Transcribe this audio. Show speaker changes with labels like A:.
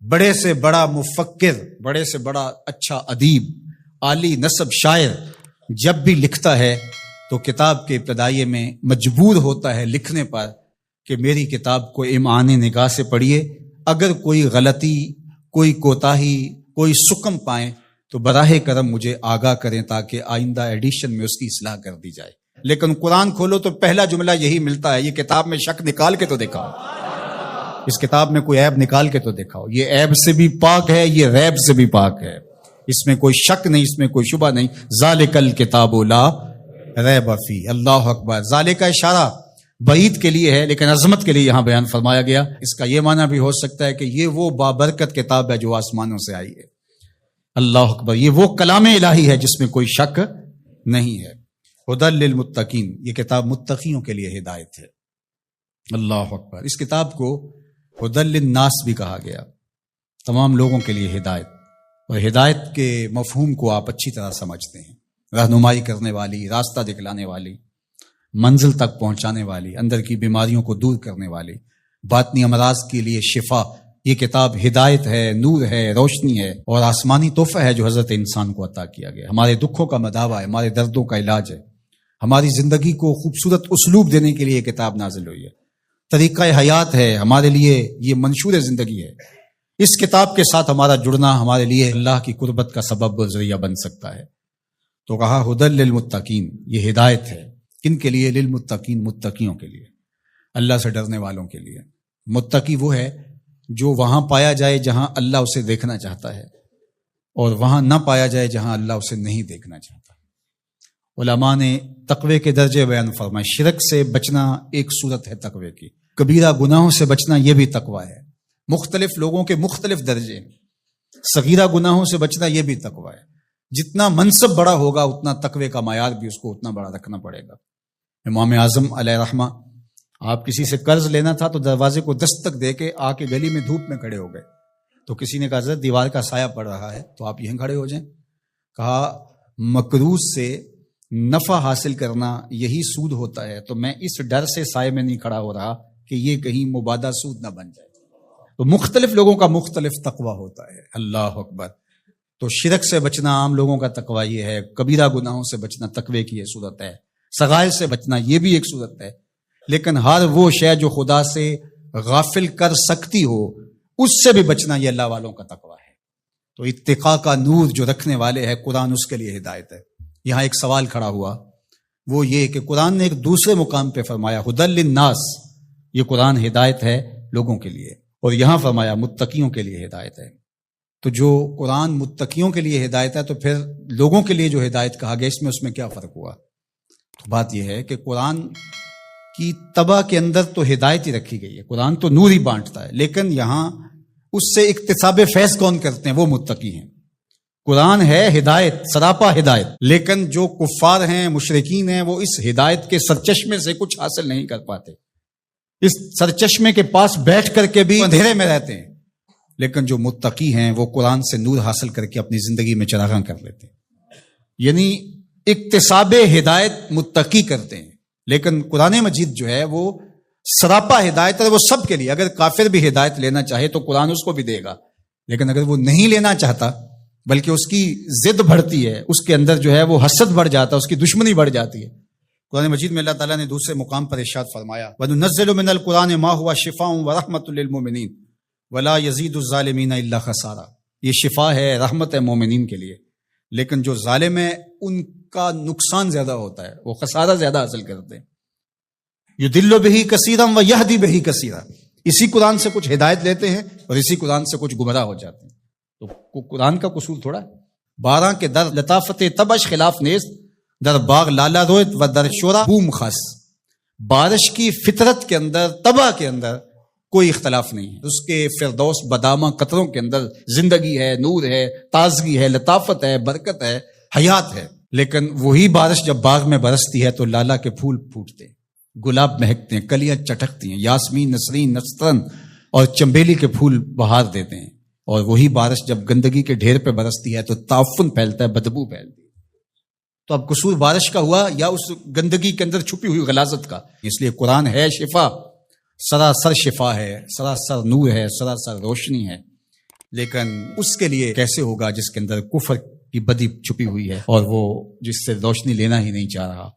A: بڑے سے بڑا مفکر، بڑے سے بڑا اچھا ادیب، عالی نسب شاعر جب بھی لکھتا ہے تو کتاب کے ابتدائیے میں مجبور ہوتا ہے لکھنے پر کہ میری کتاب کو امعان نگاہ سے پڑھیے، اگر کوئی غلطی، کوئی کوتاہی، کوئی سکم پائیں تو براہ کرم مجھے آگاہ کریں تاکہ آئندہ ایڈیشن میں اس کی اصلاح کر دی جائے۔ لیکن قرآن کھولو تو پہلا جملہ یہی ملتا ہے، یہ کتاب میں شک نکال کے تو دکھاؤ، اس کتاب میں کوئی عیب نکال کے تو دکھاؤ، یہ عیب سے بھی پاک ہے، یہ ریب سے بھی پاک ہے، اس میں کوئی شک نہیں، اس میں کوئی شبہ نہیں۔ ذالک الکتاب لا ریب فیہ۔ اللہ اکبر۔ ذالک کا اشارہ بعید کے لیے ہے لیکن عظمت کے لیے یہاں بیان فرمایا گیا۔ اس کا یہ معنی بھی ہو سکتا ہے کہ یہ وہ بابرکت کتاب ہے جو آسمانوں سے آئی ہے۔ اللہ اکبر۔ یہ وہ کلام الہی ہے جس میں کوئی شک نہیں ہے۔ ہدی للمتقین، یہ کتاب متقیوں کے لیے ہدایت ہے۔ اللہ اکبر۔ اس کتاب کو ہدی للناس بھی کہا گیا، تمام لوگوں کے لیے ہدایت، اور ہدایت کے مفہوم کو آپ اچھی طرح سمجھتے ہیں، رہنمائی کرنے والی، راستہ دکھلانے والی، منزل تک پہنچانے والی، اندر کی بیماریوں کو دور کرنے والی، باطنی امراض کے لیے شفا۔ یہ کتاب ہدایت ہے، نور ہے، روشنی ہے، اور آسمانی تحفہ ہے جو حضرت انسان کو عطا کیا گیا۔ ہمارے دکھوں کا مداوع ہے، ہمارے دردوں کا علاج ہے، ہماری زندگی کو خوبصورت اسلوب دینے کے لیے یہ کتاب نازل ہوئی ہے، طریقہ حیات ہے، ہمارے لیے یہ منشور زندگی ہے۔ اس کتاب کے ساتھ ہمارا جڑنا ہمارے لیے اللہ کی قربت کا سبب و ذریعہ بن سکتا ہے۔ تو کہا ہدی للمتقین، یہ ہدایت ہے کن کے لیے؟ للمتقین، متقیوں کے لیے، اللہ سے ڈرنے والوں کے لیے۔ متقی وہ ہے جو وہاں پایا جائے جہاں اللہ اسے دیکھنا چاہتا ہے، اور وہاں نہ پایا جائے جہاں اللہ اسے نہیں دیکھنا چاہتا۔ علماء نے تقوی کے درجے بیان فرمائے۔ شرک سے بچنا ایک صورت ہے تقوی کی، کبیرہ گناہوں سے بچنا یہ بھی تقوی ہے۔ مختلف لوگوں کے مختلف درجے ہیں، صغیرہ گناہوں سے بچنا یہ بھی تقوی ہے۔ جتنا منصب بڑا ہوگا اتنا تقوی کا معیار بھی اس کو اتنا بڑا رکھنا پڑے گا۔ امام اعظم علیہ رحمہ، آپ کسی سے قرض لینا تھا تو دروازے کو دستک دے کے آ کے گلی میں دھوپ میں کھڑے ہو گئے، تو کسی نے کہا حضرت دیوار کا سایہ پڑ رہا ہے تو آپ یہیں کھڑے ہو جائیں۔ کہا مقروض سے نفع حاصل کرنا یہی سود ہوتا ہے، تو میں اس ڈر سے سائے میں نہیں کھڑا ہو رہا کہ یہ کہیں مبادہ سود نہ بن جائے۔ تو مختلف لوگوں کا مختلف تقوی ہوتا ہے۔ اللہ اکبر۔ تو شرک سے بچنا عام لوگوں کا تقوی یہ ہے، کبیرہ گناہوں سے بچنا تقوی کی یہ صورت ہے، صغائر سے بچنا یہ بھی ایک صورت ہے، لیکن ہر وہ شے جو خدا سے غافل کر سکتی ہو اس سے بھی بچنا یہ اللہ والوں کا تقوی ہے۔ تو اتقاء کا نور جو رکھنے والے ہے قرآن، اس کے لیے ہدایت ہے۔ یہاں ایک سوال کھڑا ہوا، وہ یہ کہ قرآن نے ایک دوسرے مقام پہ فرمایا ہدی للناس، یہ قرآن ہدایت ہے لوگوں کے لیے، اور یہاں فرمایا متقیوں کے لیے ہدایت ہے۔ تو جو قرآن متقیوں کے لیے ہدایت ہے تو پھر لوگوں کے لیے جو ہدایت کہا گیا اس میں کیا فرق ہوا؟ تو بات یہ ہے کہ قرآن کی طبع کے اندر تو ہدایت ہی رکھی گئی ہے، قرآن تو نور ہی بانٹتا ہے، لیکن یہاں اس سے اکتساب فیض کون کرتے ہیں؟ وہ متقی ہیں۔ قرآن ہے ہدایت، سراپا ہدایت، لیکن جو کفار ہیں، مشرکین ہیں، وہ اس ہدایت کے سرچشمے سے کچھ حاصل نہیں کر پاتے، اس سرچشمے کے پاس بیٹھ کر کے بھی اندھیرے میں رہتے ہیں، لیکن جو متقی ہیں وہ قرآن سے نور حاصل کر کے اپنی زندگی میں چراغاں کر لیتے ہیں۔ یعنی اکتساب ہدایت متقی کرتے ہیں، لیکن قرآن مجید جو ہے وہ سراپا ہدایت ہے، وہ سب کے لیے۔ اگر کافر بھی ہدایت لینا چاہے تو قرآن اس کو بھی دے گا، لیکن اگر وہ نہیں لینا چاہتا بلکہ اس کی ضد بڑھتی ہے، اس کے اندر جو ہے وہ حسد بڑھ جاتا ہے، اس کی دشمنی بڑھ جاتی ہے۔ قرآن مجید میں اللہ تعالیٰ نے دوسرے مقام پر ارشاد فرمایا وَنُنَزِّلُ مِنَ الْقُرْآنِ مَا هُوَ شِفَاءٌ وَرَحْمَةٌ لِّلْمُؤْمِنِينَ وَلَا يَزِيدُ الظَّالِمِينَ إِلَّا خَسَارًا۔ یہ شفا ہے، رحمت ہے مومنین کے لیے، لیکن جو ظالم ہے ان کا نقصان زیادہ ہوتا ہے، وہ خسارہ زیادہ حاصل کرتے ہیں۔ يُضِلُّ بِهِ كَثِيرًا وَيَهْدِي بِهِ كَثِيرًا۔ اسی قرآن سے کچھ ہدایت لیتے ہیں اور اسی قرآن سے کچھ گمراہ ہو جاتے ہیں۔ تو قرآن کا قصور تھوڑا ہے۔ 12 کے در لطافت تبش خلاف نیست، در باغ لالا رویت و در شورا بوم خاص۔ بارش کی فطرت کے اندر، طبع کے اندر کوئی اختلاف نہیں ہے، اس کے فردوس بادامہ قطروں کے اندر زندگی ہے، نور ہے، تازگی ہے، لطافت ہے، برکت ہے، حیات ہے۔ لیکن وہی بارش جب باغ میں برستی ہے تو لالا کے پھول پھوٹتے ہیں، گلاب مہکتے ہیں، کلیاں چٹکتی ہیں، یاسمین، نسرین، نسترن اور چمبیلی کے پھول بہار دیتے ہیں۔ اور وہی بارش جب گندگی کے ڈھیر پہ برستی ہے تو تعفن پھیلتا ہے، بدبو پھیلتی ہے۔ تو اب قصور بارش کا ہوا یا اس گندگی کے اندر چھپی ہوئی غلاظت کا؟ اس لیے قرآن ہے شفا، سراسر شفا ہے، سراسر نور ہے، سراسر روشنی ہے۔ لیکن اس کے لیے کیسے ہوگا جس کے اندر کفر کی بدی چھپی ہوئی ہے اور وہ جس سے روشنی لینا ہی نہیں چاہ رہا.